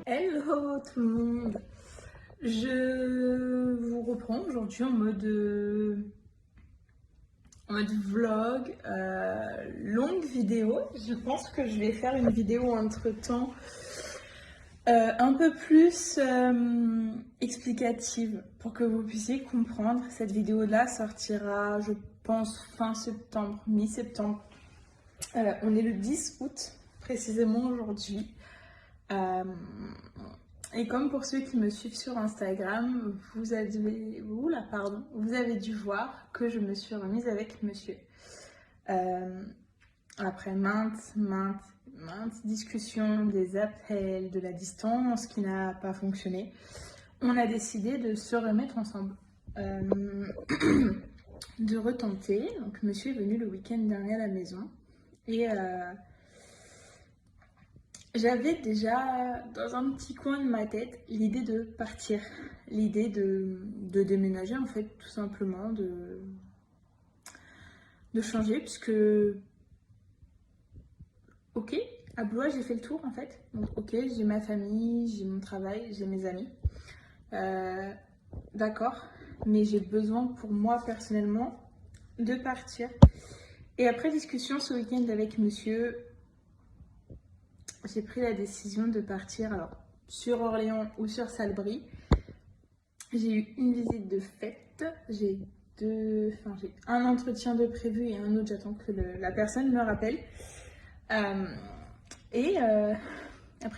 Hello tout le monde. Je vous reprends aujourd'hui en mode vlog, longue vidéo. Je pense que je vais faire une vidéo entre-temps un peu plus explicative pour que vous puissiez comprendre. Cette vidéo-là sortira, je pense, fin septembre, mi-septembre. On est le 10 août, précisément aujourd'hui. Et comme pour ceux qui me suivent sur Instagram, vous avez dû voir que je me suis remise avec monsieur. Après maintes discussions, des appels, de la distance qui n'a pas fonctionné, on a décidé de se remettre ensemble, de retenter. Donc monsieur est venu le week-end dernier à la maison et j'avais déjà dans un petit coin de ma tête l'idée de partir, l'idée de déménager en fait, tout simplement, de changer, puisque ok, à Blois j'ai fait le tour en fait, donc ok, j'ai ma famille, j'ai mon travail, j'ai mes amis, d'accord, mais j'ai besoin pour moi personnellement de partir. Et après discussion ce week-end avec monsieur, j'ai pris la décision de partir, alors sur Orléans ou sur Salbris. J'ai eu une visite de fête, j'ai un entretien de prévu et un autre, j'attends que la personne me rappelle. Après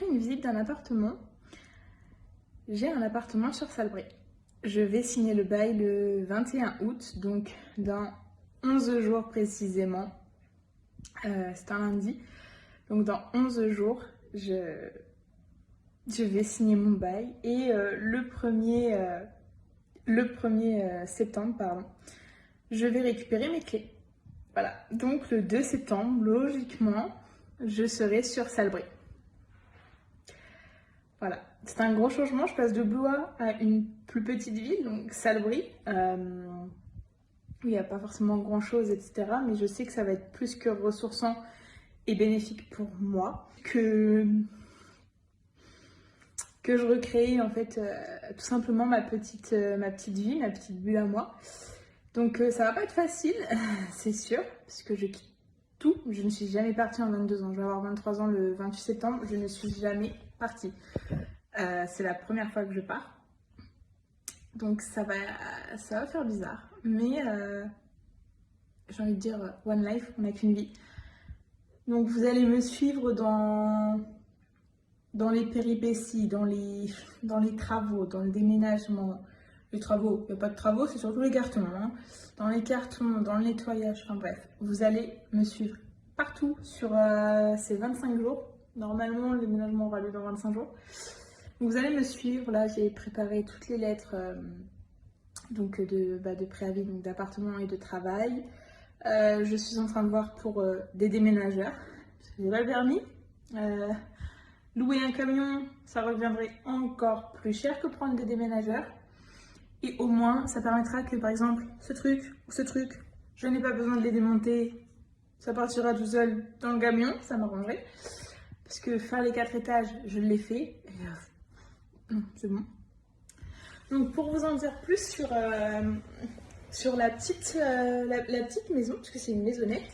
une visite d'un appartement, j'ai un appartement sur Salbris. Je vais signer le bail le 21 août, donc dans 11 jours précisément. C'est un lundi. Donc dans 11 jours, je vais signer mon bail. Et le 1er septembre, pardon, je vais récupérer mes clés. Voilà, donc le 2 septembre, logiquement, je serai sur Salbris. Voilà, c'est un gros changement. Je passe de Blois à une plus petite ville, donc Salbris. Il n'y a pas forcément grand chose, etc. Mais je sais que ça va être plus que ressourçant et bénéfique pour moi. Que je recrée en fait tout simplement ma petite vie, ma petite bulle à moi. Donc ça va pas être facile, c'est sûr, parce que je quitte tout. Je ne suis jamais partie en 22 ans. Je vais avoir 23 ans le 28 septembre. Je ne suis jamais partie. C'est la première fois que je pars. Donc ça va faire bizarre. Mais j'ai envie de dire one life, on n'a qu'une vie. Donc vous allez me suivre dans les péripéties, dans les travaux, dans le déménagement. Les travaux, il n'y a pas de travaux, c'est surtout les cartons. Hein. Dans les cartons, dans le nettoyage, enfin bref. Vous allez me suivre partout sur ces 25 jours. Normalement, le déménagement aura lieu dans 25 jours. Donc vous allez me suivre. Là, j'ai préparé toutes les lettres de préavis, donc d'appartement et de travail. Je suis en train de voir pour des déménageurs. Parce que j'ai pas le permis. Louer un camion, ça reviendrait encore plus cher que prendre des déménageurs. Et au moins, ça permettra que, par exemple, ce truc ou ce truc, je n'ai pas besoin de les démonter. Ça partira tout seul dans le camion, ça m'arrangerait. Parce que faire les 4 étages, je l'ai fait. Et non, c'est bon. Donc, pour vous en dire plus sur la petite maison, parce que c'est une maisonnette.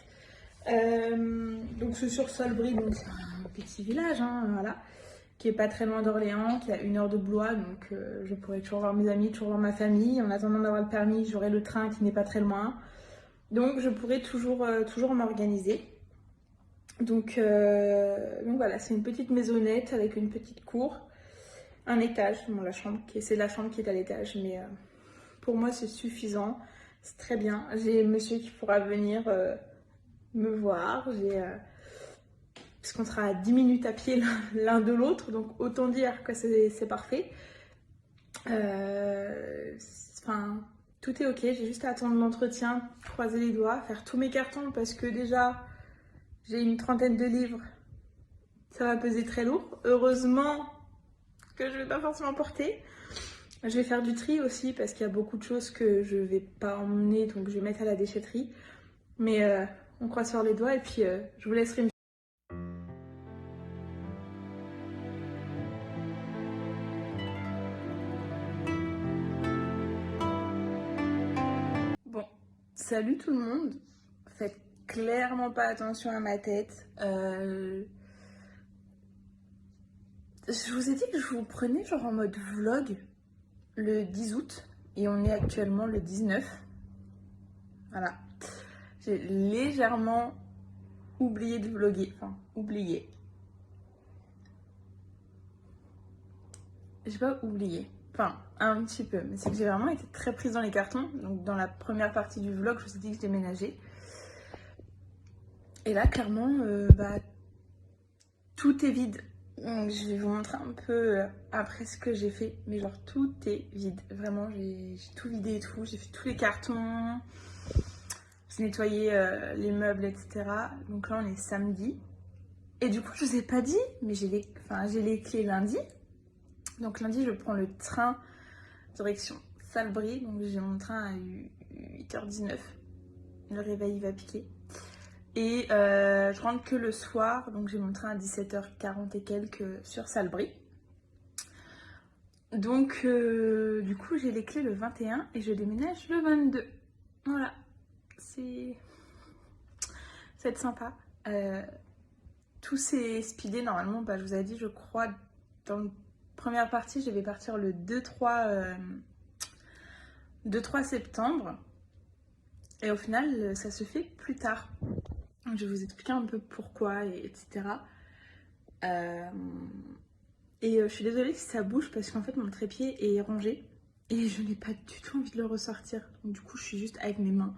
Donc, c'est sur Salbris, donc c'est un petit village, hein, voilà, qui est pas très loin d'Orléans, qui a 1 heure de Blois, donc je pourrais toujours voir mes amis, toujours voir ma famille. En attendant d'avoir le permis, j'aurai le train qui n'est pas très loin, donc je pourrais toujours m'organiser. Donc voilà, c'est une petite maisonnette avec une petite cour, un étage. Bon, c'est la chambre qui est à l'étage, mais pour moi c'est suffisant, c'est très bien. J'ai monsieur qui pourra venir me voir, parce qu'on sera à 10 minutes à pied l'un de l'autre, donc autant dire que c'est parfait. Tout est ok, j'ai juste à attendre l'entretien, croiser les doigts, faire tous mes cartons, parce que déjà, j'ai une 30aine de livres, ça va peser très lourd. Heureusement que je vais pas forcément porter. Je vais faire du tri aussi, parce qu'il y a beaucoup de choses que je vais pas emmener, donc je vais mettre à la déchetterie. Mais on croise sur les doigts, et puis, je vous laisserai une... Salut tout le monde. Faites clairement pas attention à ma tête. Je vous ai dit que je vous prenais genre en mode vlog le 10 août et on est actuellement le 19. Voilà. J'ai légèrement oublié de vlogger. Enfin, oublié. J'ai pas oublié. Enfin, un petit peu. Mais c'est que j'ai vraiment été très prise dans les cartons. Donc dans la première partie du vlog, je vous ai dit que je déménageais. Et là, clairement, tout est vide. Donc je vais vous montrer un peu après ce que j'ai fait. Mais genre, tout est vide. Vraiment, j'ai tout vidé et tout. J'ai fait tous les cartons. J'ai nettoyé les meubles, etc. Donc là, on est samedi. Et du coup, je vous ai pas dit, mais j'ai les clés lundi. Donc lundi, je prends le train direction Salbris. Donc j'ai mon train à 8h19. Le réveil va piquer. Et je rentre que le soir. Donc j'ai mon train à 17h40 et quelques sur Salbris. Donc du coup, j'ai les clés le 21 et je déménage le 22. Voilà. C'est sympa. Tout s'est speedé normalement. Je vous ai dit, je crois, dans la première partie, je vais partir le 2-3 septembre. Et au final, ça se fait plus tard. Je vais vous expliquer un peu pourquoi, etc. Je suis désolée si ça bouge parce qu'en fait, mon trépied est rangé. Et je n'ai pas du tout envie de le ressortir. Donc du coup, je suis juste avec mes mains.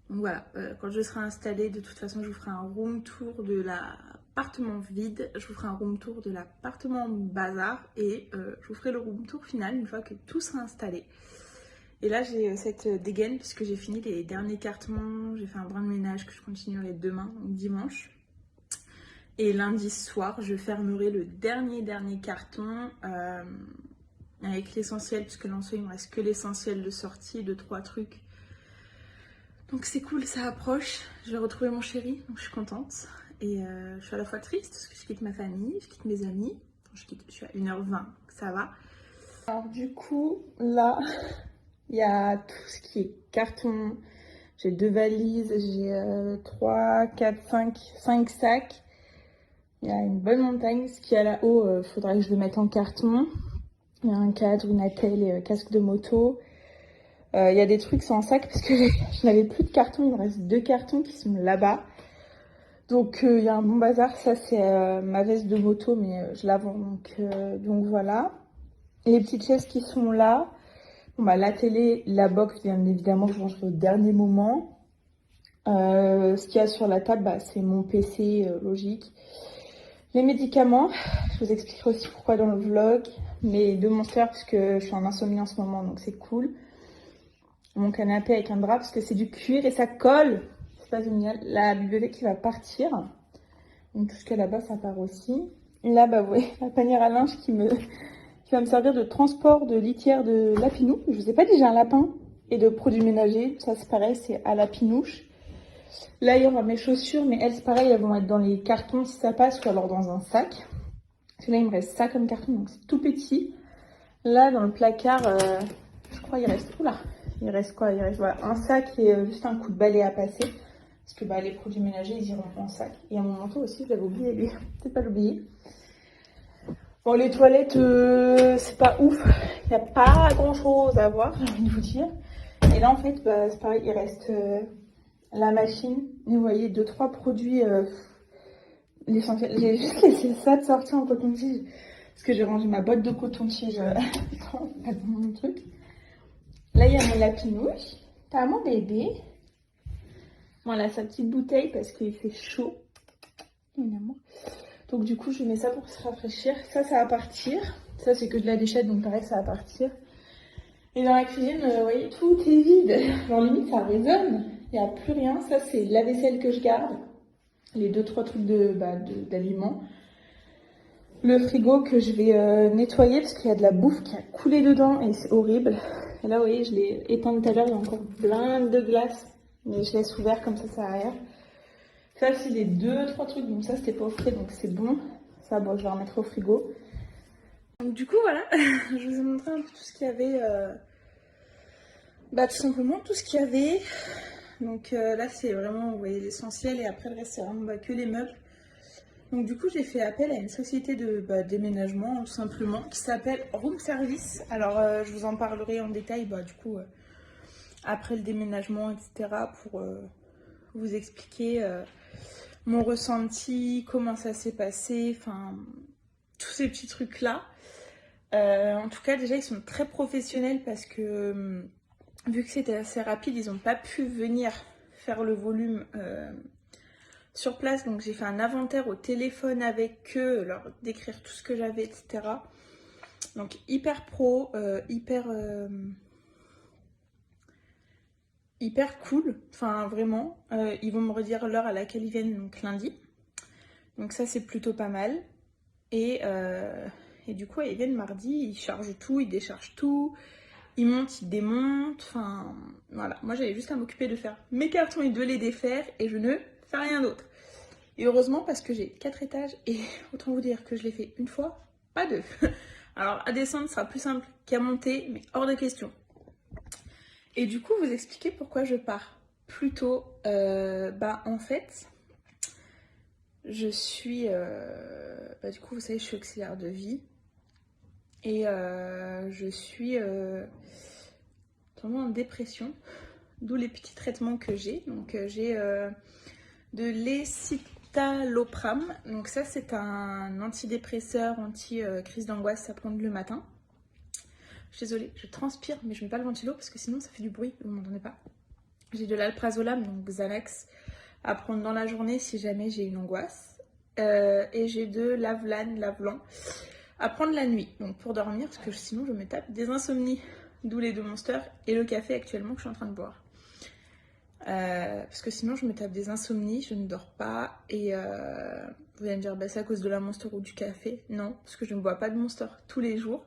Donc voilà, quand je serai installée, de toute façon, je vous ferai un room tour de l'appartement vide, je vous ferai un room tour de l'appartement bazar et je vous ferai le room tour final une fois que tout sera installé. Et là, j'ai cette dégaine puisque j'ai fini les derniers cartons, j'ai fait un brin de ménage que je continuerai demain, donc dimanche. Et lundi soir, je fermerai le dernier carton avec l'essentiel, puisque là, il me reste que l'essentiel de sortie de 3 trucs. Donc c'est cool, ça approche. Je vais retrouver mon chéri, donc je suis contente. Et je suis à la fois triste parce que je quitte ma famille, je quitte mes amis. Je suis à 1h20, ça va. Alors du coup, là, il y a tout ce qui est carton. J'ai 2 valises, j'ai 3, 4, 5 sacs. Il y a une bonne montagne. Ce qu'il y a là-haut, faudra que je le mette en carton. Il y a un cadre, une attelle et casque de moto. Il y a des trucs sans sac parce que je n'avais plus de cartons, il me reste 2 cartons qui sont là-bas. Donc il y a un bon bazar, ça c'est ma veste de moto mais je la vends donc voilà. Les petites chaises qui sont là, bon, la télé, la box bien évidemment je rangerai au dernier moment. Ce qu'il y a sur la table, c'est mon PC logique. Les médicaments, je vous expliquerai aussi pourquoi dans le vlog, mes 2 monsters parce que je suis en insomnie en ce moment donc c'est cool. Mon canapé avec un drap parce que c'est du cuir et ça colle. C'est pas génial. La bibliothèque qui va partir. Donc tout ce qu'il y a là-bas, ça part aussi. Et là, vous voyez, la panière à linge qui va me servir de transport de litière de lapinou. Je vous ai pas dit, j'ai un lapin et de produits ménagers. Ça, c'est pareil, c'est à la pinouche. Là, il y aura mes chaussures, mais elles, c'est pareil, elles vont être dans les cartons si ça passe ou alors dans un sac. Parce que là, il me reste ça comme carton, donc c'est tout petit. Là, dans le placard, je crois il reste... Oula, il reste quoi? Il reste un sac et juste un coup de balai à passer. Parce que les produits ménagers, ils iront en sac. Et à mon manteau aussi, je l'avais oublié, lui. Peut-être pas l'oublier. Bon, les toilettes, c'est pas ouf. Il n'y a pas grand-chose à voir, j'ai envie de vous dire. Et là, en fait, c'est pareil, il reste la machine. Et vous voyez, 2-3 produits... l'essentiel. J'ai juste laissé ça de sortir en coton-tige. Parce que j'ai rangé ma boîte de coton-tige dans mon truc. Là, il y a mon lapinouche. T'as mon bébé. Voilà, sa petite bouteille parce qu'il fait chaud. Évidemment. Donc, du coup, je mets ça pour se rafraîchir. Ça va partir. Ça, c'est que de la déchette, donc pareil, ça va partir. Et dans la cuisine, vous voyez, tout est vide. Genre, limite, ça résonne. Il n'y a plus rien. Ça, c'est la vaisselle que je garde. Les 2-3 trucs d'aliments. Le frigo que je vais nettoyer parce qu'il y a de la bouffe qui a coulé dedans et c'est horrible. Et là, vous voyez, je l'ai éteint tout à l'heure, il y a encore plein de glace. Mais je laisse ouvert comme ça, ça aère. Ça, c'est les 2-3 trucs. Donc ça, c'était pas au frais, donc c'est bon. Ça, bon, je vais remettre au frigo. Donc du coup, voilà. Je vous ai montré un peu tout ce qu'il y avait. Tout simplement, tout ce qu'il y avait. Donc là c'est vraiment, vous voyez, l'essentiel et après le reste c'est vraiment que les meubles. Donc du coup j'ai fait appel à une société de déménagement tout simplement qui s'appelle Room Service. Alors je vous en parlerai en détail du coup après le déménagement, etc. pour vous expliquer mon ressenti, comment ça s'est passé, enfin tous ces petits trucs là. En tout cas déjà ils sont très professionnels parce que vu que c'était assez rapide, ils n'ont pas pu venir faire le volume sur place. Donc j'ai fait un inventaire au téléphone avec eux, leur décrire tout ce que j'avais, etc. Donc hyper pro, hyper cool. Enfin vraiment, ils vont me redire l'heure à laquelle ils viennent, donc lundi. Donc ça c'est plutôt pas mal. Et du coup ils viennent mardi, ils chargent tout, ils déchargent tout. Ils montent, ils démontent, enfin voilà. Moi j'avais juste à m'occuper de faire mes cartons et de les défaire et je ne fais rien d'autre. Et heureusement parce que j'ai 4 étages et autant vous dire que je l'ai fait une fois, pas deux. Alors à descendre sera plus simple qu'à monter, mais hors de question. Et du coup vous expliquer pourquoi je pars plus tôt. En fait, je suis... du coup vous savez je suis auxiliaire de vie. Et je suis en dépression, d'où les petits traitements que j'ai. Donc j'ai de l'escitalopram. Donc ça c'est un antidépresseur, anti-crise d'angoisse à prendre le matin. Je suis désolée, je transpire, mais je mets pas le ventilo parce que sinon ça fait du bruit, vous m'entendez pas. J'ai de l'alprazolam, donc Xanax, à prendre dans la journée si jamais j'ai une angoisse. Et j'ai de l'Avelan, à prendre la nuit, donc pour dormir, parce que sinon je me tape des insomnies. D'où les 2 Monsters et le café actuellement que je suis en train de boire. Parce que sinon je me tape des insomnies, je ne dors pas. Et vous allez me dire, c'est à cause de la Monster ou du café. Non, parce que je ne bois pas de Monster tous les jours.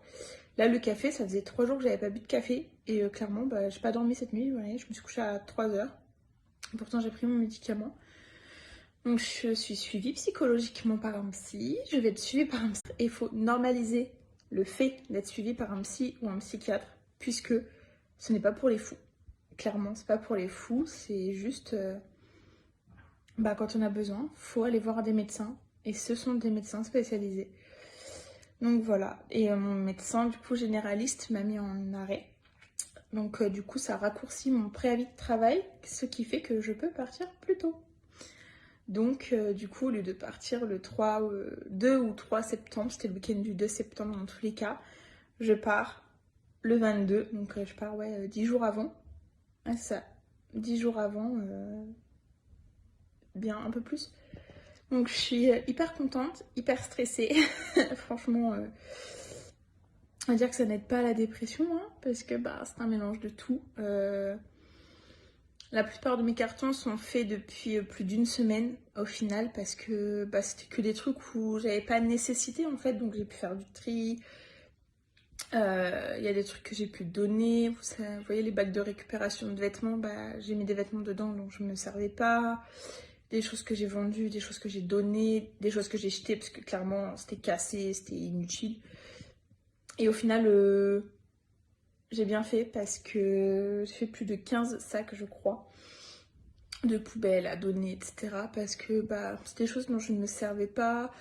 Là le café, ça faisait 3 jours que j'avais pas bu de café. Et clairement, j'ai pas dormi cette nuit. Voilà, je me suis couchée à 3h. Pourtant j'ai pris mon médicament. Donc je suis suivie psychologiquement par un psy. Je vais être suivie par un psy. Et il faut normaliser le fait d'être suivie par un psy ou un psychiatre. Puisque ce n'est pas pour les fous. Clairement, c'est pas pour les fous, c'est juste quand on a besoin, faut aller voir des médecins. Et ce sont des médecins spécialisés. Donc voilà. Et mon médecin, du coup, généraliste, m'a mis en arrêt. Donc du coup, ça raccourcit mon préavis de travail, ce qui fait que je peux partir plus tôt. Donc du coup, au lieu de partir le 2 ou 3 septembre, c'était le week-end du 2 septembre dans tous les cas, je pars le 22, donc je pars 10 jours avant. Ah, ça, 10 jours avant, bien un peu plus. Donc je suis hyper contente, hyper stressée. Franchement, on va dire que ça n'aide pas à la dépression, hein, parce que c'est un mélange de tout. La plupart de mes cartons sont faits depuis plus d'1 semaine au final, parce que c'était que des trucs où j'avais pas de nécessité en fait, donc j'ai pu faire du tri. Il y a des trucs que j'ai pu donner, vous voyez les bacs de récupération de vêtements, j'ai mis des vêtements dedans donc je ne me servais pas, des choses que j'ai vendues, des choses que j'ai données, des choses que j'ai jetées parce que clairement c'était cassé, c'était inutile. Et au final j'ai bien fait parce que j'ai fait plus de 15 sacs je crois de poubelles à donner, etc. parce que c'est des choses dont je ne me servais pas,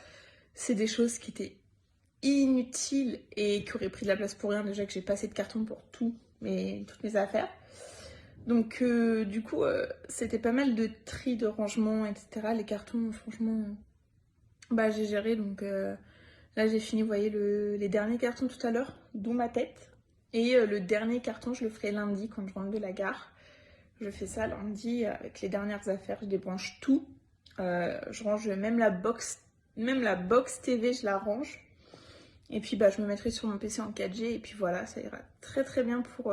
c'est des choses qui étaient inutile et qui aurait pris de la place pour rien, déjà que j'ai pas assez de carton pour toutes mes affaires. Donc du coup c'était pas mal de tri, de rangement, etc. Les cartons franchement j'ai géré, donc là j'ai fini, vous voyez les derniers cartons tout à l'heure, d'où ma tête. Et le dernier carton je le ferai lundi quand je rentre de la gare. Je fais ça lundi avec les dernières affaires, je débranche tout. Je range même la box TV, je la range. Et puis je me mettrai sur mon PC en 4G et puis voilà, ça ira très très bien pour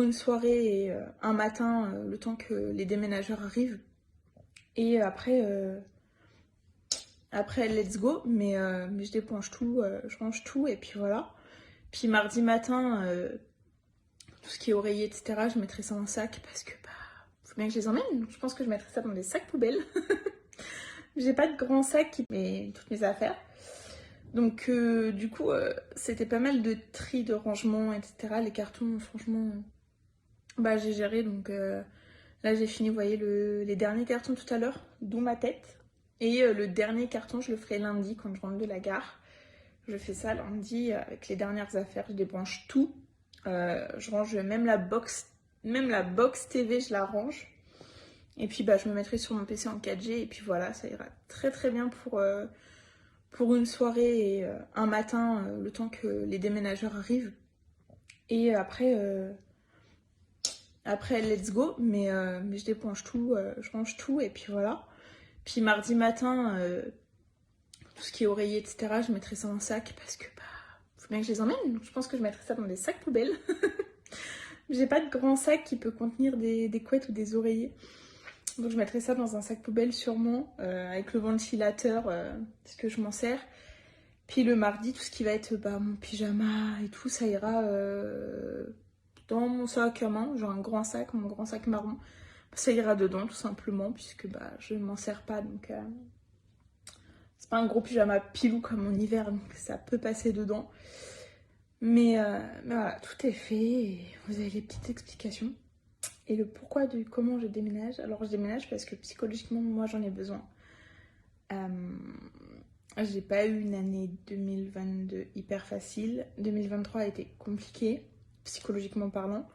une soirée et un matin, le temps que les déménageurs arrivent. Et après let's go, mais je dépenche tout, je range tout et puis voilà. Puis mardi matin, tout ce qui est oreiller, etc., je mettrai ça en sac parce que faut bien que je les emmène. Donc, je pense que je mettrai ça dans des sacs poubelles. J'ai pas de grand sac qui met toutes mes affaires. Donc du coup c'était pas mal de tri, de rangement, etc. Les cartons franchement j'ai géré, donc Là j'ai fini, vous voyez, les derniers cartons tout à l'heure, d'où ma tête. Et le dernier carton, je le ferai lundi quand je rentre de la gare. Je fais ça lundi avec les dernières affaires, je débranche tout. Je range même la box TV, je la range. Et puis bah, je me mettrai sur mon PC en 4G et puis voilà, ça ira très très bien pour une soirée et un matin, le temps que les déménageurs arrivent. Et après let's go, mais je dépenche tout, je range tout et puis voilà. Puis mardi matin, tout ce qui est oreiller, etc., je mettrai ça en sac parce que bah, faut bien que je les emmène. Donc je pense que je mettrai ça dans des sacs poubelles. J'ai pas de grand sac qui peut contenir des couettes ou des oreillers. Donc je mettrai ça dans un sac poubelle sûrement, avec le ventilateur, parce que je m'en sers. Puis le mardi, tout ce qui va être bah, mon pyjama et tout, ça ira dans mon sac à main, genre un grand sac, mon grand sac marron. Ça ira dedans tout simplement, puisque bah, je m'en sers pas, donc c'est pas un gros pyjama pilou comme en hiver, donc ça peut passer dedans. Mais voilà, tout est fait et vous avez les petites explications. Et le pourquoi du comment je déménage. Alors je déménage parce que psychologiquement, moi j'en ai besoin. J'ai pas eu une année 2022 hyper facile. 2023 a été compliquée, psychologiquement parlant.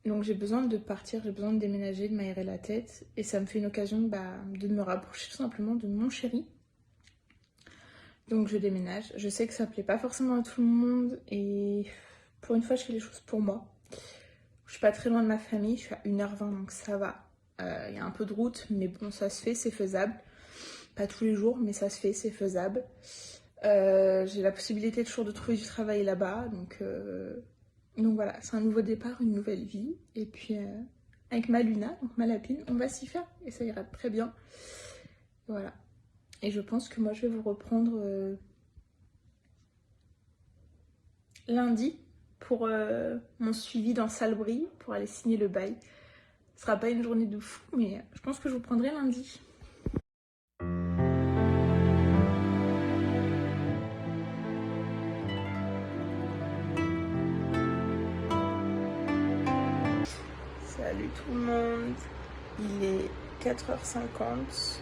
Donc j'ai besoin de partir, j'ai besoin de déménager, de m'aérer la tête. Et ça me fait une occasion de me rapprocher tout simplement de mon chéri. Donc je déménage. Je sais que ça plaît pas forcément à tout le monde. Et pour une fois, je fais les choses pour moi. Je suis pas très loin de ma famille, je suis à 1h20 donc ça va. Il y a un peu de route, mais bon, ça se fait, c'est faisable. Pas tous les jours, mais ça se fait, c'est faisable. J'ai la possibilité toujours de trouver du travail là-bas, donc voilà, c'est un nouveau départ, une nouvelle vie. Et puis avec ma Luna, donc ma lapine, on va s'y faire et ça ira très bien. Voilà. Et je pense que moi je vais vous reprendre lundi pour mon suivi dans Salbris pour aller signer le bail. Ce sera pas une journée de fou, mais je pense que je vous prendrai lundi. Salut tout le monde, il est 4h50,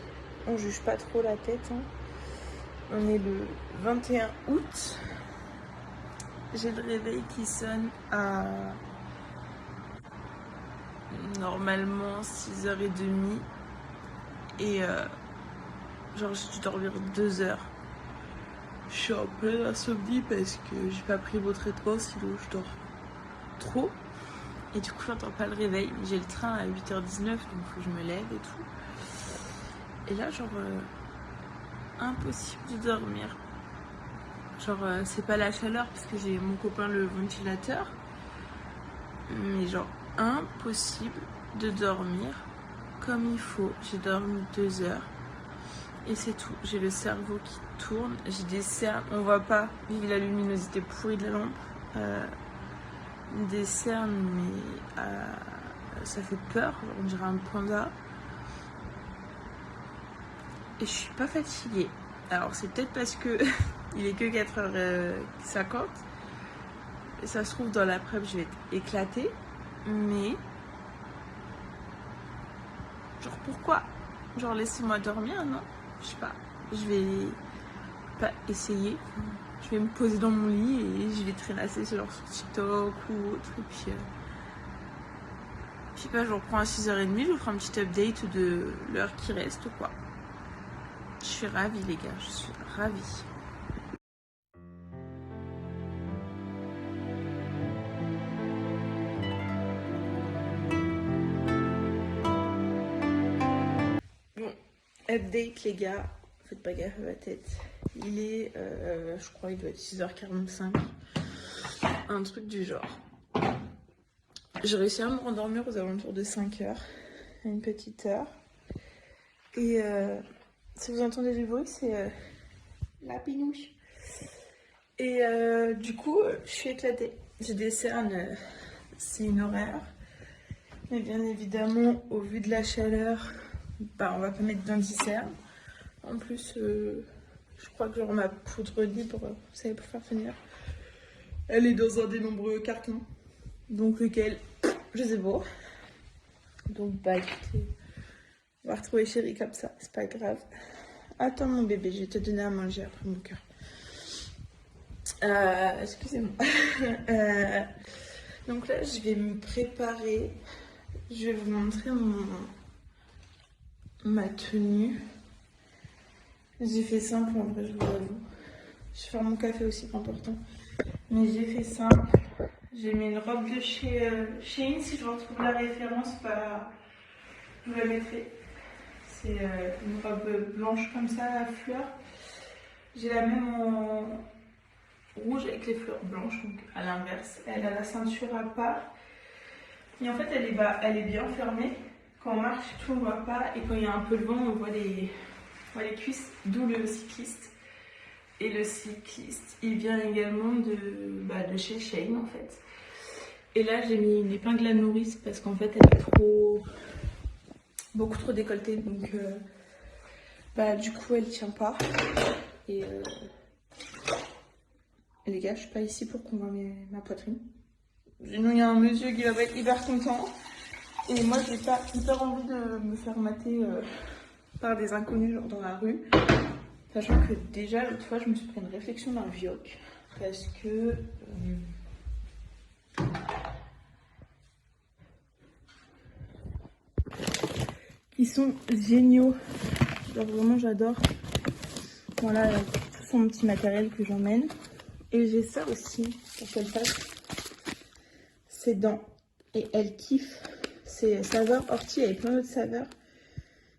on juge pas trop la tête, hein. On est le 21 août, j'ai le réveil qui sonne à normalement 6h30 et genre j'ai dû dormir 2 heures. Je suis un peu insomnie parce que j'ai pas pris mon traitement, sinon je dors trop. Et du coup j'entends pas le réveil, j'ai le train à 8h19 donc faut que je me lève et tout. Et là genre impossible de dormir. Genre c'est pas la chaleur parce que j'ai mon copain le ventilateur. Mais genre impossible de dormir comme il faut. J'ai dormi 2 heures et c'est tout. J'ai le cerveau qui tourne, j'ai des cernes, on voit pas, vive la luminosité pourrie de la lampe. Des cernes mais ça fait peur, on dirait un panda. Et je suis pas fatiguée. Alors c'est peut-être parce que il est que 4h50. Et ça se trouve dans l'après-midi je vais être éclatée. Mais genre pourquoi? Genre laissez-moi dormir, non? Je sais pas. Je vais pas essayer. Je vais me poser dans mon lit et je vais traînasser sur TikTok ou autre. Et puis je sais pas, je reprends à 6h30, je vous ferai un petit update de l'heure qui reste ou quoi. Je suis ravie les gars, je suis ravie. Bon, update les gars, faites pas gaffe à ma tête. Il est, je crois, il doit être 6h45. Un truc du genre. J'ai réussi à me rendormir aux alentours de 5h, une petite heure. Et si vous entendez du bruit, c'est la pinouche. Et du coup, je suis éclatée. J'ai des cernes, c'est une horreur. Mais bien évidemment, au vu de la chaleur, bah, on va pas mettre d'indicernes. En plus, je crois que j'aurai ma poudre libre, vous savez, pour faire tenir. Elle est dans un des nombreux cartons. Donc lequel, je sais pas. Donc bah écoutez, on va retrouver Chéri comme ça, c'est pas grave. Attends mon bébé, je vais te donner à manger après mon cœur. Excusez-moi. Donc là, je vais me préparer. Je vais vous montrer ma tenue. J'ai fait simple en vrai, je vous avoue. Je vais faire mon café aussi, pas important. Mais j'ai fait simple. J'ai mis une robe de chez Shein. Si je retrouve la référence, bah, je vous la mettrai. C'est une robe blanche comme ça à fleurs. J'ai la même en rouge avec les fleurs blanches, donc à l'inverse. Elle a la ceinture à part. Et en fait, elle est bien fermée. Quand on marche, tout on ne voit pas. Et quand il y a un peu de vent, on voit les cuisses, d'où le cycliste. Et le cycliste, il vient également de chez Shein en fait. Et là, j'ai mis une épingle à nourrice parce qu'en fait, elle est beaucoup trop décolletée. Donc, du coup, elle tient pas. Et les gars, je suis pas ici pour qu'on voit ma poitrine. Sinon, il y a un monsieur qui va être hyper content. Et moi, j'ai pas hyper envie de me faire mater par des inconnus genre dans la rue. Sachant que déjà, l'autre fois, je me suis pris une réflexion d'un vioc. Parce que... ils sont géniaux. Genre vraiment, j'adore. Voilà, tout son petit matériel que j'emmène. Et j'ai ça aussi, pour qu'elle fasse ses dents. Et elle kiffe. C'est saveur ortie avec plein d'autres saveurs.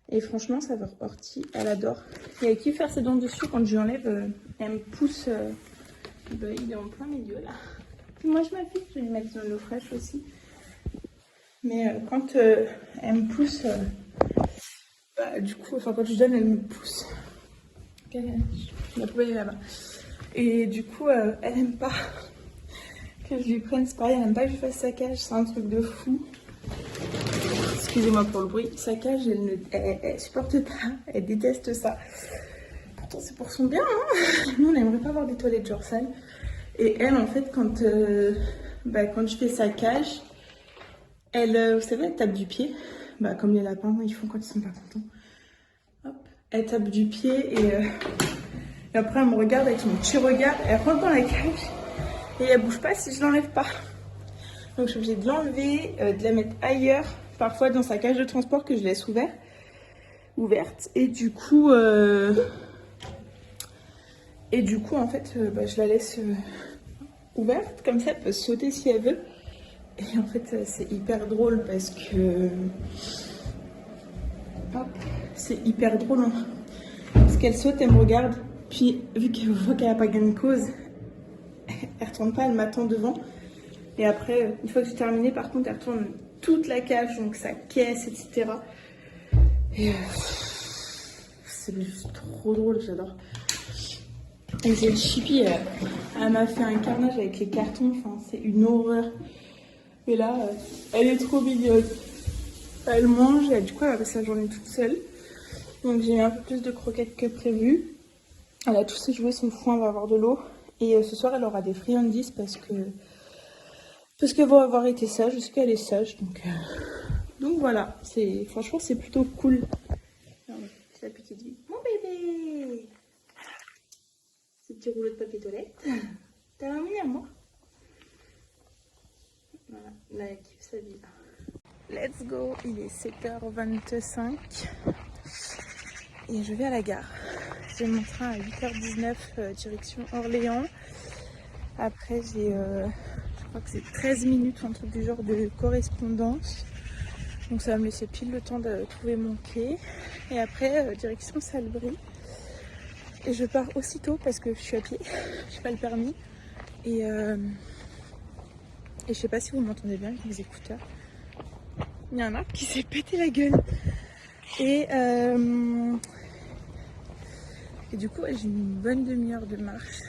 Et franchement, saveur ortie, elle adore. Et elle kiffe faire ses dents dessus. Quand je lui enlève, elle me pousse. Il est en plein milieu là. Puis moi, je m'affiche, je vais lui mettre de l'eau fraîche aussi. Mais quand elle me pousse, du coup, quand je donne, elle me pousse. La poubelle est là-bas. Et du coup, elle aime pas que je lui prenne, c'est pareil, elle aime pas que je fasse sa cage, c'est un truc de fou. Excusez-moi pour le bruit, sa cage, elle supporte pas, elle déteste ça. Pourtant, c'est pour son bien, hein. Nous, on n'aimerait pas avoir des toilettes genre sales. Et elle, en fait, quand je fais sa cage, elle, vous savez, elle tape du pied, comme les lapins, ils font quand ils sont pas contents. Hop, elle tape du pied et après elle me regarde avec son petit regard, elle rentre dans la cage et elle bouge pas si je l'enlève pas. Donc je suis obligée de l'enlever, de la mettre ailleurs, parfois dans sa cage de transport que je laisse ouverte. Et du coup en fait, je la laisse ouverte, comme ça elle peut sauter si elle veut. Et en fait, c'est hyper drôle parce que... Hop, c'est hyper drôle. Hein. Parce qu'elle saute, elle me regarde. Puis, vu qu'elle voit qu'elle n'a pas gain de cause, elle retourne pas, elle m'attend devant. Et après, une fois que j'ai terminé, par contre, elle retourne toute la cage, donc sa caisse, etc. Et c'est juste trop drôle, j'adore. Et j'ai le Chippy, elle m'a fait un carnage avec les cartons, enfin, c'est une horreur. Et là, elle est trop mignonne. Elle mange, et du coup, elle a passé la journée toute seule. Donc, j'ai mis un peu plus de croquettes que prévu. Elle a tous ses jouets, son foin va avoir de l'eau. Et ce soir, elle aura des friandises parce qu'elle va avoir été sage, parce qu'elle est sage. Donc voilà, franchement, c'est plutôt cool. C'est la petite vie. Mon bébé! Ce petit rouleau de papier toilette. T'as un mini à moi? Voilà, là, elle kiffe sa vie. Let's go, il est 7h25 et je vais à la gare. J'ai mon train à 8h19 direction Orléans. Après j'ai, je crois que c'est 13 minutes, un truc du genre de correspondance. Donc ça va me laisser pile le temps de trouver mon quai. Et après direction Salbris. Et je pars aussitôt parce que je suis à pied, je n'ai pas le permis. Et je sais pas si vous m'entendez bien avec mes écouteurs. Il y a un arbre qui s'est pété la gueule. Et du coup, j'ai mis une bonne demi-heure de marche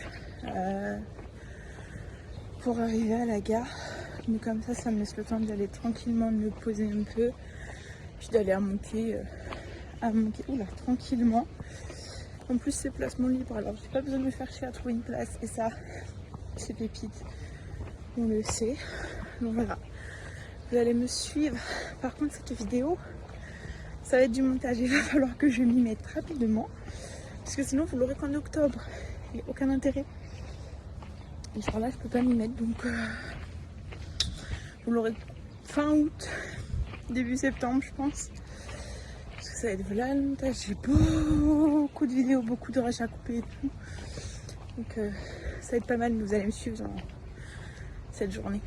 pour arriver à la gare. Mais comme ça me laisse le temps d'y aller tranquillement, de me poser un peu. Puis d'aller à mon quai, tranquillement. En plus, c'est placement libre, alors j'ai pas besoin de me faire chier à trouver une place. Et ça, c'est pépite. On le sait. Donc voilà. vous allez me suivre. Par contre, cette vidéo, ça va être du montage. Il va falloir que je m'y mette rapidement. Parce que sinon, vous l'aurez qu'en octobre. Il n'y a aucun intérêt. Et genre là, je peux pas m'y mettre. Donc, vous l'aurez fin août, début septembre, je pense. Parce que ça va être voilà le montage. J'ai beaucoup de vidéos, beaucoup de rushs à couper et tout. Donc, ça va être pas mal. Vous allez me suivre dans cette journée.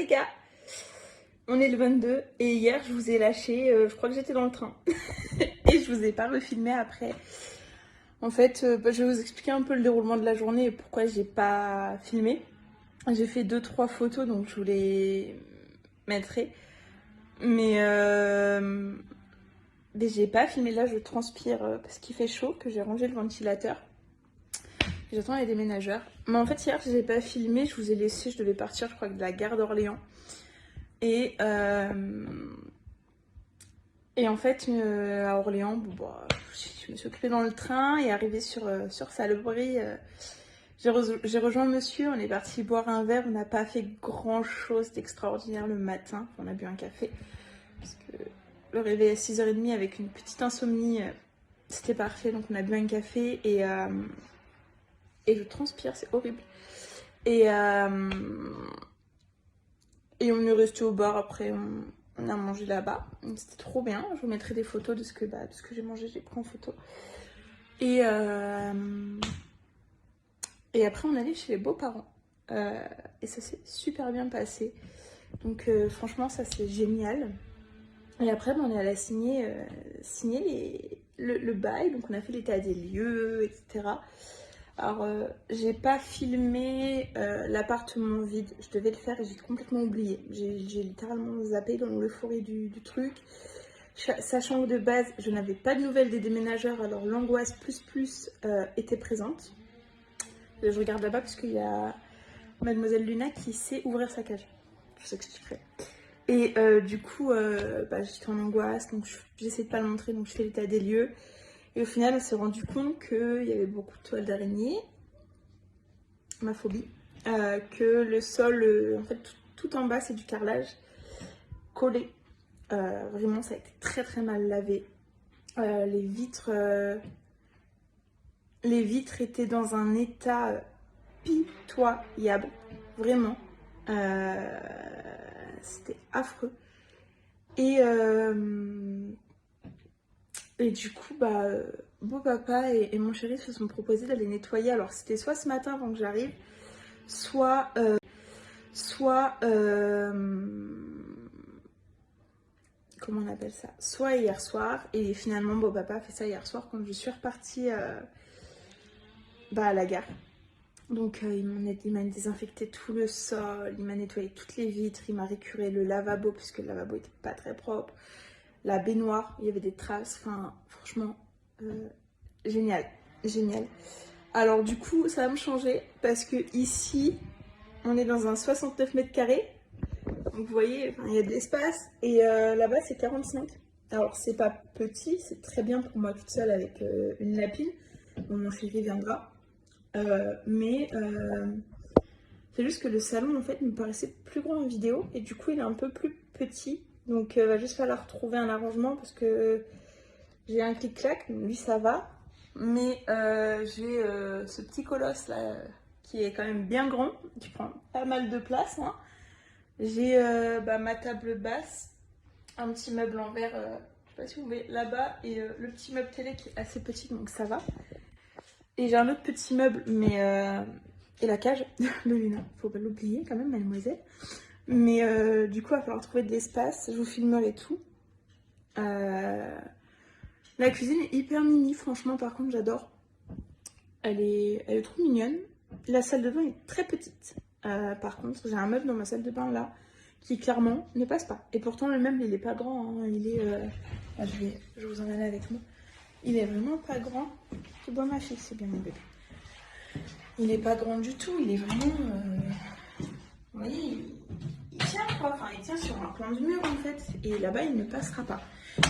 les gars, on est le 22 et hier je vous ai lâché, je crois que j'étais dans le train et je vous ai pas refilmé après. En fait, je vais vous expliquer un peu le déroulement de la journée et pourquoi j'ai pas filmé. J'ai fait 2-3 photos donc je vous les mettrai. Mais j'ai pas filmé. Là je transpire parce qu'il fait chaud, que j'ai rangé le ventilateur. J'attends les déménageurs. Mais en fait hier je n'ai pas filmé, je vous ai laissé, je devais partir je crois de la gare d'Orléans. Et en fait à Orléans, bon, bah, je me suis occupée dans le train et arrivée sur Salebris, j'ai rejoint monsieur, on est parti boire un verre, on n'a pas fait grand chose d'extraordinaire le matin, on a bu un café. Parce que le réveil à 6h30 avec une petite insomnie, c'était parfait, donc on a bu un café et je transpire, c'est horrible. Et on est resté au bar après, on a mangé là-bas. C'était trop bien. Je vous mettrai des photos de ce que j'ai mangé, j'ai pris en photo. Et après, on allait chez les beaux-parents. Et ça s'est super bien passé. Donc franchement, ça c'est génial. Et après, on est allé signer le bail. Donc on a fait l'état des lieux, etc. Alors, j'ai pas filmé l'appartement vide, je devais le faire et j'ai complètement oublié. J'ai littéralement zappé dans l'euphorie du truc. Sachant que de base, je n'avais pas de nouvelles des déménageurs, alors l'angoisse plus était présente. Je regarde là-bas parce qu'il y a Mademoiselle Luna qui sait ouvrir sa cage. Je sais que je ferai. Et du coup, j'étais en angoisse, donc j'essaie de pas le montrer, donc je fais l'état des lieux. Et au final, on s'est rendu compte qu'il y avait beaucoup de toiles d'araignée, ma phobie, que le sol, en fait, tout en bas, c'est du carrelage collé. Vraiment, ça a été très très mal lavé. Les vitres étaient dans un état pitoyable, vraiment. C'était affreux. Et du coup, beau papa et mon chéri se sont proposés d'aller nettoyer. Alors, c'était soit ce matin avant que j'arrive, soit comment on appelle ça? Soit hier soir. Et finalement, beau papa a fait ça hier soir quand je suis repartie à la gare. Donc, il m'a désinfecté tout le sol, il m'a nettoyé toutes les vitres, il m'a récuré le lavabo puisque le lavabo était pas très propre. La baignoire, il y avait des traces, enfin franchement, génial, génial. Alors du coup, ça va me changer parce que ici, on est dans un 69 mètres carrés. Donc vous voyez, il y a de l'espace et là-bas c'est 45. Alors c'est pas petit, c'est très bien pour moi toute seule avec une lapine. Bon, mon chéri viendra. Mais c'est juste que le salon en fait me paraissait plus grand en vidéo et du coup il est un peu plus petit. Donc va juste falloir trouver un arrangement parce que j'ai un clic-clac, lui ça va. Mais j'ai ce petit colosse là qui est quand même bien grand, qui prend pas mal de place. Hein. J'ai ma table basse, un petit meuble en verre, je sais pas si vous voyez là-bas, et le petit meuble télé qui est assez petit donc ça va. Et j'ai un autre petit meuble, et la cage de Luna, faut pas l'oublier quand même, mademoiselle. Mais du coup, il va falloir trouver de l'espace. Je vous filmerai tout. La cuisine est hyper mini, franchement, par contre, j'adore. Elle est trop mignonne. La salle de bain est très petite. Par contre, j'ai un meuble dans ma salle de bain là qui clairement ne passe pas. Et pourtant, le meuble, il est pas grand. Hein. Il est. Je vous emmène avec moi. Il est vraiment pas grand. C'est bon, ma fille, c'est bien mon bébé. Il est pas grand du tout. Il est vraiment. Vous voyez, il tient quoi, enfin il tient sur un plan de mur en fait, et là-bas il ne passera pas,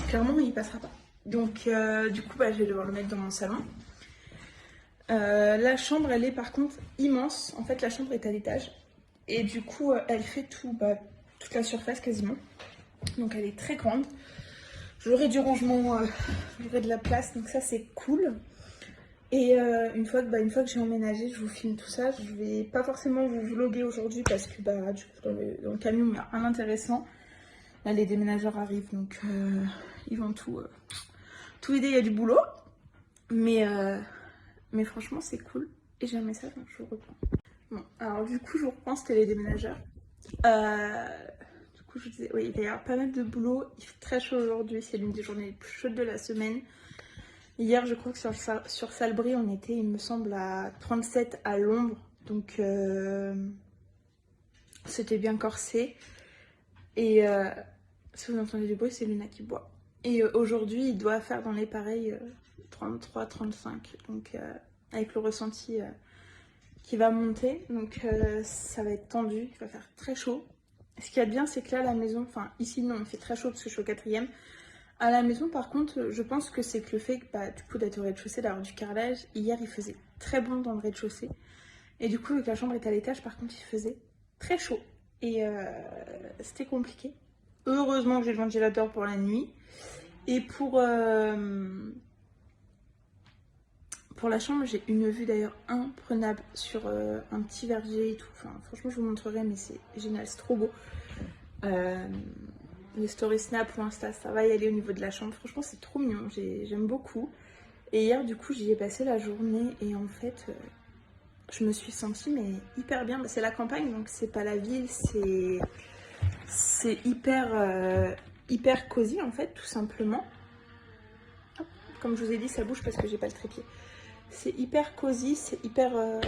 clairement il passera pas. Donc du coup je vais devoir le mettre dans mon salon. La chambre elle est par contre immense, en fait la chambre est à l'étage, et du coup elle fait toute la surface quasiment, donc elle est très grande. J'aurai du rangement, j'aurai de la place, donc ça c'est cool. Et une fois que j'ai emménagé, je vous filme tout ça. Je vais pas forcément vous vlogger aujourd'hui parce que du coup, dans le camion, il y a un intéressant. Là, les déménageurs arrivent, donc ils vont tout aider. Il y a du boulot. Mais franchement, c'est cool. Et j'ai un message, donc je vous reprends. Bon, alors du coup, je vous reprends, c'était les déménageurs. Du coup, je vous disais, oui, il va y avoir pas mal de boulot. Il fait très chaud aujourd'hui, c'est l'une des journées les plus chaudes de la semaine. Hier, je crois que sur Salbris, on était, il me semble, à 37 à l'ombre. Donc, c'était bien corsé. Et si vous entendez du bruit, c'est Luna qui boit. Et aujourd'hui, il doit faire dans les pareils 33, 35. Donc, avec le ressenti qui va monter. Donc, ça va être tendu. Il va faire très chaud. Ce qu'il y a de bien, c'est que là, la maison, enfin, ici, non, il fait très chaud parce que je suis au 4e. À la maison, par contre, je pense que c'est que le fait que, bah, du coup, d'être au rez-de-chaussée, d'avoir du carrelage, hier, il faisait très bon dans le rez-de-chaussée. Et du coup, vu que la chambre est à l'étage, par contre, il faisait très chaud. Et c'était compliqué. Heureusement que j'ai le ventilateur pour la nuit. Et pour la chambre, j'ai une vue d'ailleurs imprenable sur un petit verger et tout. Enfin, franchement, je vous montrerai, mais c'est génial, c'est trop beau. Les stories Snap ou Insta, ça va y aller au niveau de la chambre. Franchement, c'est trop mignon, j'aime beaucoup. Et hier, du coup, j'y ai passé la journée et en fait, je me suis sentie mais hyper bien. Bah, c'est la campagne, donc c'est pas la ville, c'est hyper cosy en fait, tout simplement. Hop, comme je vous ai dit, ça bouge parce que j'ai pas le trépied. C'est hyper cosy, c'est hyper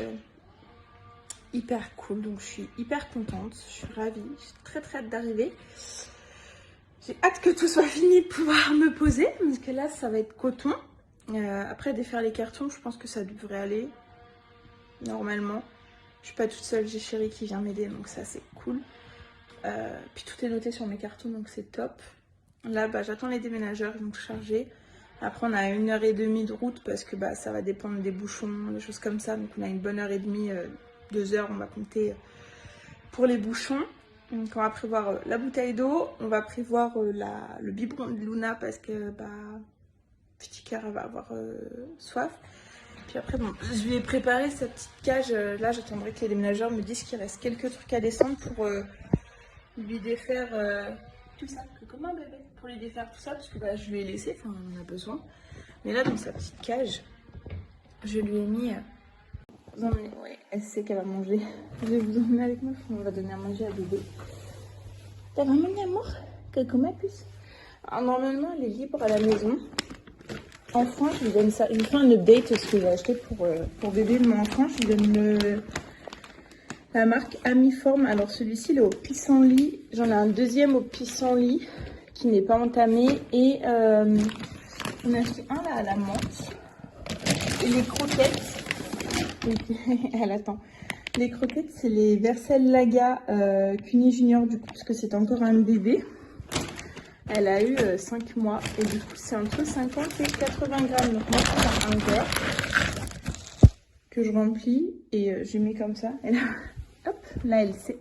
cool, donc je suis hyper contente, je suis ravie, j'ai très hâte d'arriver. J'ai hâte que tout soit fini de pouvoir me poser, parce que là ça va être coton. Après défaire les cartons, je pense que ça devrait aller, normalement. Je suis pas toute seule, j'ai Chérie qui vient m'aider, donc ça c'est cool. Puis tout est noté sur mes cartons, donc c'est top. Là, bah, j'attends les déménageurs, ils vont tout charger. Après, on a 1h30 de route parce que bah, ça va dépendre des bouchons, des choses comme ça. Donc, on a une bonne heure et demie, 2 heures, on va compter pour les bouchons. Donc, on va prévoir la bouteille d'eau, on va prévoir le biberon de Luna parce que bah, petit cœur va avoir soif. Puis après, bon, je vais préparer cette petite cage. Là, j'attendrai que les déménageurs me disent qu'il reste quelques trucs à descendre pour lui défaire tout ça. Comme un bébé. Pour lui défaire tout ça, parce que bah, je lui ai laissé, enfin, on en a besoin. Mais là, dans sa petite cage, je lui ai mis. Ouais, elle sait qu'elle va manger. Je vais vous emmener avec moi, on va donner à manger à bébé. T'as vraiment mon amour? Quelqu'un ma puce? Alors, normalement, elle est libre à la maison. Enfant, je lui donne ça. Je lui fais un update ce que j'ai acheté pour bébé de mon enfant. Je lui donne la marque Amiform. Alors celui-ci, il est au pissenlit. J'en ai un deuxième au pissenlit qui n'est pas entamé. Et on a acheté un là à la menthe. Et les croquettes. Elle attend. Les croquettes, c'est les Vercel Laga Cuny Junior du coup, parce que c'est encore un bébé. Elle a eu 5 mois et du coup c'est entre 50 et 80 grammes. Donc moi c'est un verre que je remplis et je mets comme ça. Et là, hop, là elle sait.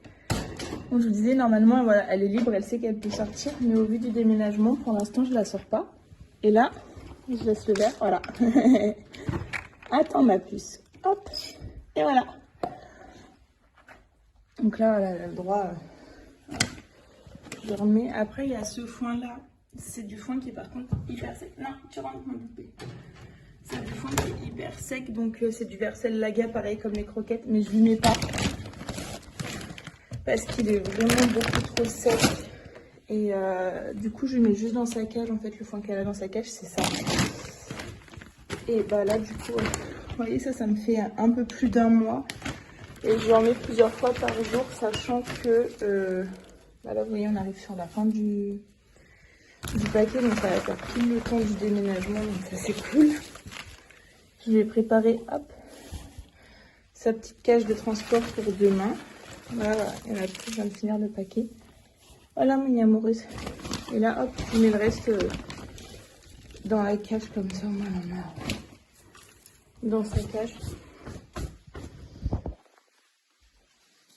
Comme je vous disais, normalement voilà, elle est libre, elle sait qu'elle peut sortir. Mais au vu du déménagement, pour l'instant je la sors pas. Et là, je laisse le verre, voilà. Attends ma puce. Hop, et voilà. Donc là, voilà, elle a le droit. Je remets. Après, il y a ce foin là. C'est du foin qui est par contre hyper sec. Non, tu rentres mon bébé. C'est du foin qui est hyper sec. Donc c'est du Vercel Laga, pareil comme les croquettes. Mais je lui mets pas. Parce qu'il est vraiment beaucoup trop sec. Et du coup, je lui mets juste dans sa cage. En fait, le foin qu'elle a dans sa cage, c'est ça. Et bah là, du coup, vous voyez, ça me fait un peu plus d'un mois. Et je lui en mets plusieurs fois par jour, sachant que... Là, vous voyez, on arrive sur la fin du paquet, donc ça va faire pile le temps du déménagement, donc ça c'est cool. Je vais préparer, hop, sa petite cage de transport pour demain. Voilà, il y en a plus, je viens de finir le paquet. Voilà mon amoureuse. Et là, hop, je mets le reste dans la cage comme ça, au moins on a dans sa cage.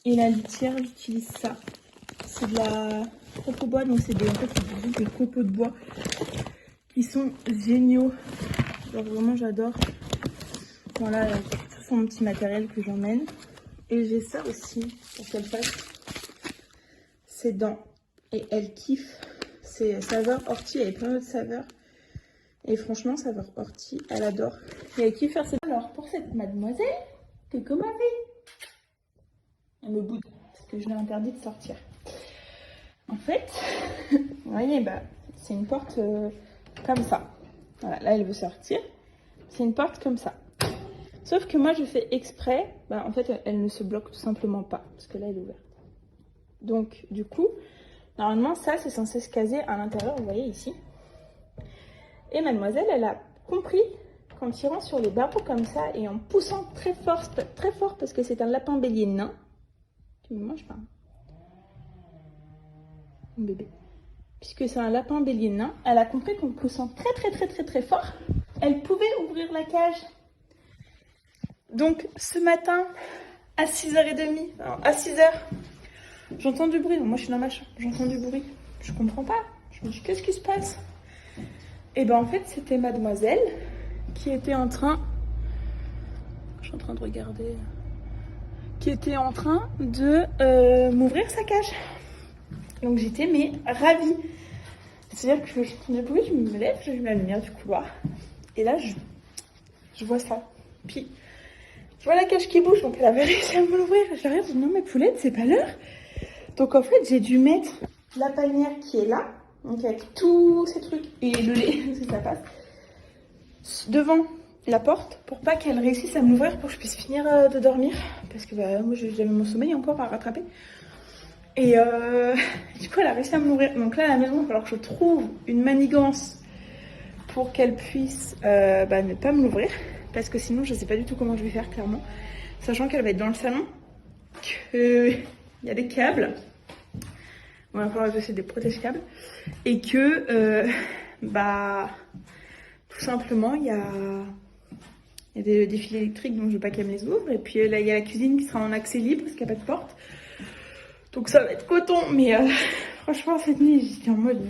Et la litière, j'utilise ça. C'est de la copeaux bois, donc c'est des copeaux de bois qui sont géniaux. Genre vraiment j'adore. Voilà, tout son petit matériel que j'emmène. Et j'ai ça aussi pour qu'elle fasse ses dents. Et elle kiffe. C'est saveur ortie, elle a plein d'autres saveurs. Et franchement, saveur ortie, elle adore. Et elle kiffe faire ses dents. Alors pour cette mademoiselle, que comment elle fait? Elle me boude. que je lui ai interdit de sortir. En fait, vous voyez, bah, c'est une porte comme ça. Voilà, là elle veut sortir. C'est une porte comme ça. Sauf que moi je fais exprès, bah, en fait elle ne se bloque tout simplement pas, parce que là elle est ouverte. Donc du coup, normalement ça c'est censé se caser à l'intérieur, vous voyez ici. Et mademoiselle, elle a compris qu'en tirant sur les barreaux comme ça et en poussant très fort parce que c'est un lapin bélier nain, tu me manges pas, mon bébé. Puisque c'est un lapin bélier nain, elle a compris qu'en poussant très fort, elle pouvait ouvrir la cage. Donc ce matin, à 6h30, alors à 6h, j'entends du bruit. Moi je suis dans ma chambre, j'entends du bruit. Je comprends pas. Je me dis qu'est-ce qui se passe? Et ben en fait c'était mademoiselle qui était en train, je suis en train de regarder, qui était en train de m'ouvrir sa cage. Donc j'étais mais ravie. C'est-à-dire que j'entends du bruit, je me lève, j'allume la lumière du couloir. Et là je vois ça. Puis je vois la cage qui bouge, donc elle avait réussi à me l'ouvrir. J'arrive, je dis non mais poulette, c'est pas l'heure. Donc en fait j'ai dû mettre la panière qui est là, donc avec tous ces trucs et le lait, si ça passe, devant la porte pour pas qu'elle réussisse à m'ouvrir pour que je puisse finir de dormir. Parce que bah, moi j'avais mon sommeil encore à rattraper. Et du coup elle a réussi à m'ouvrir. Donc là à la maison il va falloir que je trouve une manigance pour qu'elle puisse ne pas me l'ouvrir. Parce que sinon je sais pas du tout comment je vais faire clairement. Sachant qu'elle va être dans le salon, qu'il y a des câbles. On va falloir passer des protège-câbles. Et que tout simplement il y a des fils électriques donc je veux pas qu'elle me les ouvre. Et puis là il y a la cuisine qui sera en accès libre parce qu'il n'y a pas de porte. Donc ça va être coton. Mais franchement cette nuit j'étais en mode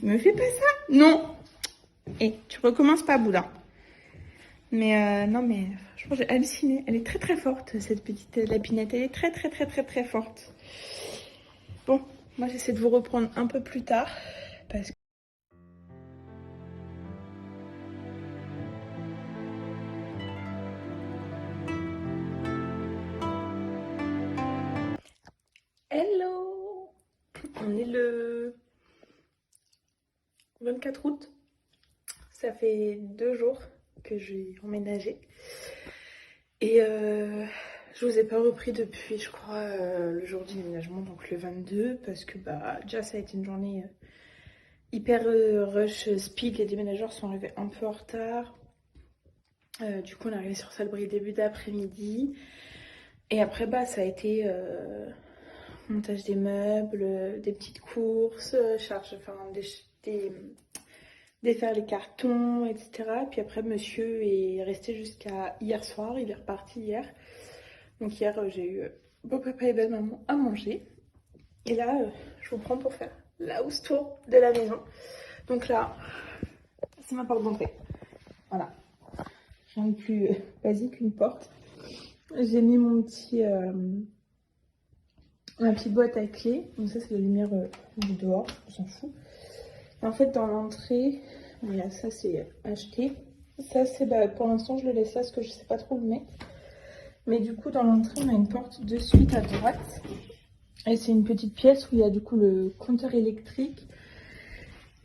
me fais pas ça. Non. Et tu recommences pas Boudin. Mais non mais franchement j'ai halluciné. Elle est très forte cette petite lapinette. Elle est très forte. Bon, moi j'essaie de vous reprendre un peu plus tard. Parce que hello! On est le 24 août. Ça fait 2 jours que j'ai emménagé. Et je vous ai pas repris depuis, je crois, le jour du déménagement, donc le 22. Parce que déjà ça a été une journée hyper rush, speed. Les déménageurs sont arrivés un peu en retard. Du coup on est arrivé sur Salbris début d'après-midi. Et après ça a été montage des meubles, des petites courses, défaire les cartons, etc. Et puis après monsieur est resté jusqu'à hier soir, il est reparti hier. Donc hier j'ai eu beau papa et belle maman à manger. Et là je vous prends pour faire la house tour de la maison. Donc là c'est ma porte d'entrée. Voilà. Rien de plus basique qu'une porte. J'ai mis ma petite boîte à clé. Donc ça c'est la lumière du dehors, on s'en fout. Et en fait dans l'entrée, voilà, ça c'est acheté. Ça c'est pour l'instant je le laisse là parce que je sais pas trop où le mettre. Mais du coup dans l'entrée on a une porte de suite à droite. Et c'est une petite pièce où il y a du coup le compteur électrique.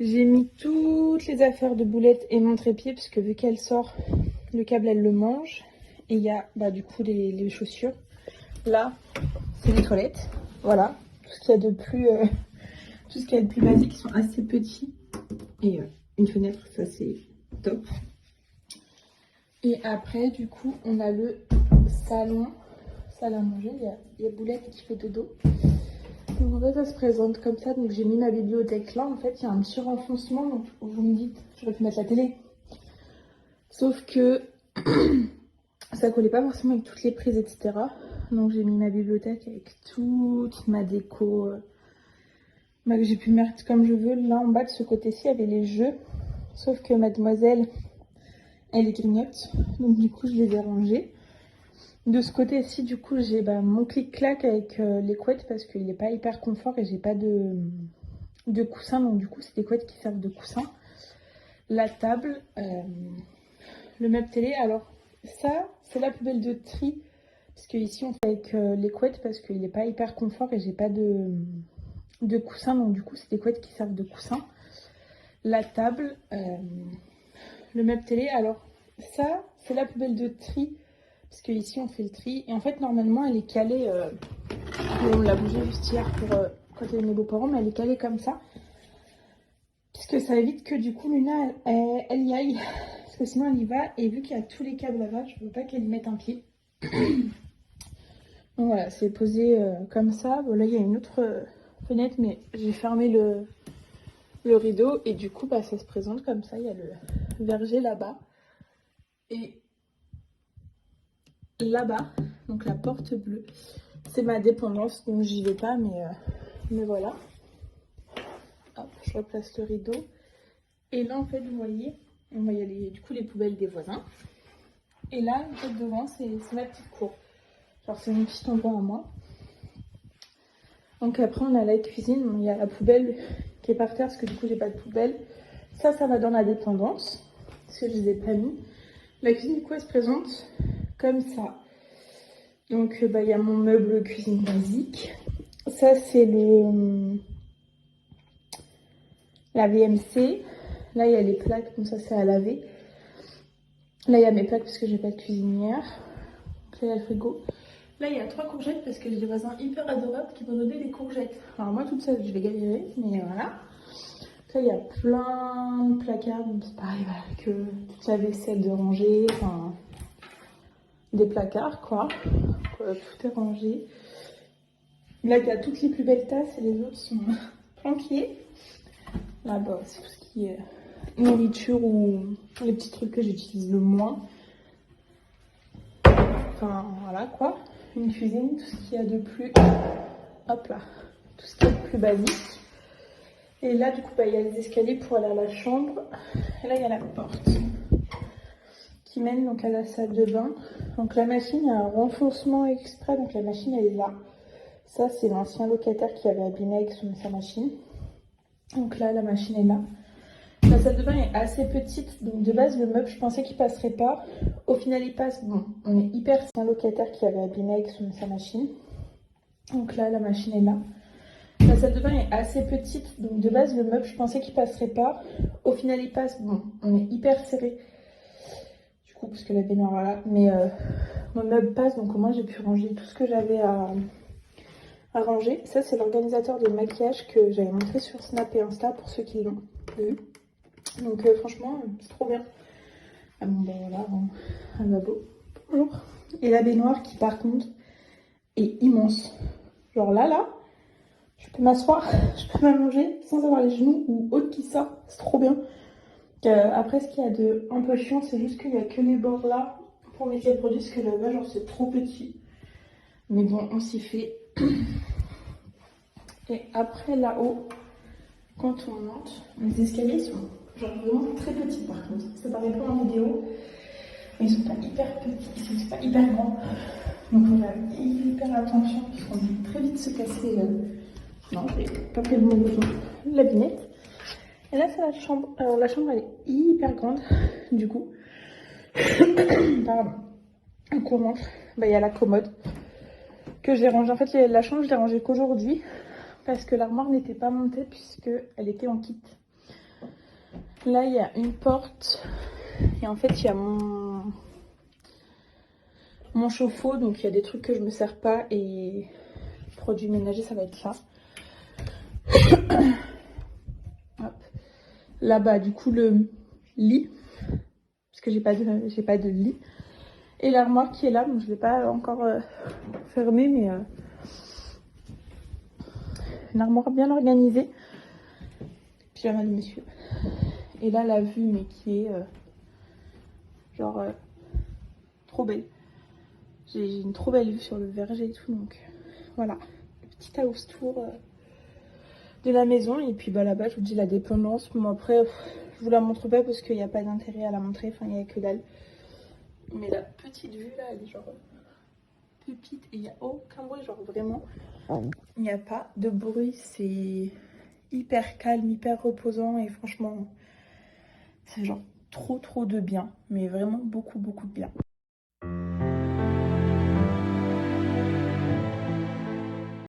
J'ai mis toutes les affaires de Boulette et mon trépied parce que vu qu'elle sort, le câble elle le mange. Et il y a du coup les chaussures. Là c'est les toilettes. Voilà, tout ce qu'il y a de plus basique, ils sont assez petits. Et une fenêtre, ça c'est top. Et après du coup on a le salon, salle à manger, il y a Boulette qui fait dodo. Donc en fait ça se présente comme ça, donc j'ai mis ma bibliothèque là. En fait il y a un petit renfoncement, donc vous me dites j'aurais pu mettre la télé. Sauf que ça collait pas forcément avec toutes les prises, etc. Donc j'ai mis ma bibliothèque avec toute ma déco que j'ai pu mettre comme je veux. Là en bas de ce côté-ci il y avait les jeux. Sauf que mademoiselle, elle est grignote. Donc du coup je les ai rangés. De ce côté-ci du coup j'ai mon clic-clac avec les couettes parce qu'il n'est pas hyper confort et j'ai pas de coussin. Donc du coup c'est des couettes qui servent de coussin. La table, le meuble télé. Alors ça c'est la poubelle de tri. Parce que ici on fait avec les couettes parce qu'il n'est pas hyper confort et j'ai pas de coussin. Donc du coup c'est des couettes qui servent de coussin. La table, le meuble télé. Alors ça c'est la poubelle de tri. Parce que ici on fait le tri. Et en fait normalement elle est calée. On l'a bougée juste hier pour quand il y a mes beaux-parents. Mais elle est calée comme ça. Puisque ça évite que du coup Luna elle y aille. Parce que sinon elle y va. Et vu qu'il y a tous les câbles là-bas, je veux pas qu'elle y mette un pied. Donc voilà, c'est posé comme ça. Bon, là, il y a une autre fenêtre, mais j'ai fermé le rideau. Et du coup, bah, ça se présente comme ça. Il y a le verger là-bas. Et là-bas, donc la porte bleue, c'est ma dépendance. Donc j'y vais pas, mais voilà. Hop, je replace le rideau. Et là, en fait, vous voyez, il y a du coup les poubelles des voisins. Et là, en fait, devant, c'est ma petite cour. Genre, c'est mon petit endroit à moi. Donc après on a la cuisine, il y a la poubelle qui est par terre parce que du coup j'ai pas de poubelle. Ça va dans la dépendance parce que je les ai pas mis. La cuisine du coup elle se présente comme ça. Donc il y a mon meuble cuisine basique. Ça c'est la VMC. Là il y a les plaques, donc ça c'est à laver. Là il y a mes plaques parce que j'ai pas de cuisinière. Donc là il y a le frigo. Là, il y a 3 courgettes parce que j'ai des voisins hyper adorables qui m'ont donné des courgettes. Alors moi, toute seule, je vais galérer, mais voilà. Là, il y a plein de placards, donc c'est pareil, voilà, que toute la vaisselle de ranger, enfin, des placards, quoi. Tout est rangé. Là, il y a toutes les plus belles tasses et les autres sont tranquilles. Là-bas, c'est tout ce qui est nourriture ou les petits trucs que j'utilise le moins. Enfin, voilà, quoi. Une cuisine, tout ce qu'il y a de plus, hop là, tout ce qui est de plus basique. Et là, du coup, il y a les escaliers pour aller à la chambre. Et là, il y a la porte qui mène donc à la salle de bain. Donc la machine, il y a un renfoncement exprès, donc la machine, elle est là. Ça, c'est l'ancien locataire qui avait abîmé avec sa machine. Donc là, la machine est là. La salle de bain est assez petite, donc de base, le meuble, je pensais qu'il passerait pas. Au final, il passe. Bon, on est hyper... C'est un locataire qui avait abîmé avec sa machine. Donc là, la machine est là. La salle de bain est assez petite, donc de base, le meuble, je pensais qu'il passerait pas. Au final, il passe. Bon, on est hyper serré. Du coup, parce que la baignoire est là. Mais mon meuble passe, donc au moins, j'ai pu ranger tout ce que j'avais à ranger. Ça, c'est l'organisateur de maquillage que j'avais montré sur Snap et Insta pour ceux qui l'ont vu. Donc franchement, c'est trop bien. Ah bon, ben voilà, un lavabo. Bonjour. Et la baignoire qui, par contre, est immense. Genre là, je peux m'asseoir, je peux m'allonger sans avoir les genoux ou autre qui sort. C'est trop bien. Après, ce qu'il y a de un peu chiant, c'est juste qu'il n'y a que les bords là pour mettre les produits, parce que là-bas, genre, c'est trop petit. Mais bon, on s'y fait. Et après, là-haut, quand on monte, les escaliers sont genre vraiment très petits par contre. Ça paraît pas en vidéo, mais ils sont pas hyper petits, ils sont pas hyper grands. Donc on a hyper attention parce qu'on peut très vite se casser. Non, j'ai pas pris le bon bouton. La binette. Et là c'est la chambre. Alors la chambre elle est hyper grande du coup. Pardon. Un coup on rentre, il y a la commode que j'ai rangée. En fait la chambre je l'ai rangée qu'aujourd'hui parce que l'armoire n'était pas montée puisque elle était en kit. Là, il y a une porte et en fait, il y a mon chauffe-eau. Donc, il y a des trucs que je me sers pas et produits ménagers, ça va être ça. Hop. Là-bas, du coup, le lit parce que j'ai pas de lit et l'armoire qui est là. Donc, je l'ai pas encore fermée, mais une armoire bien organisée. Pyjama de monsieur. Et là, la vue, mais qui est genre trop belle. J'ai une trop belle vue sur le verger et tout, donc voilà. Le petit house tour de la maison. Et puis là-bas, je vous dis la dépendance. Bon, après, je vous la montre pas parce qu'il n'y a pas d'intérêt à la montrer. Enfin, il n'y a que dalle. Mais la petite vue là, elle est genre petite et il n'y a aucun bruit. Genre vraiment, il n'y a pas de bruit. C'est hyper calme, hyper reposant et franchement, c'est genre trop de bien. Mais vraiment beaucoup de bien.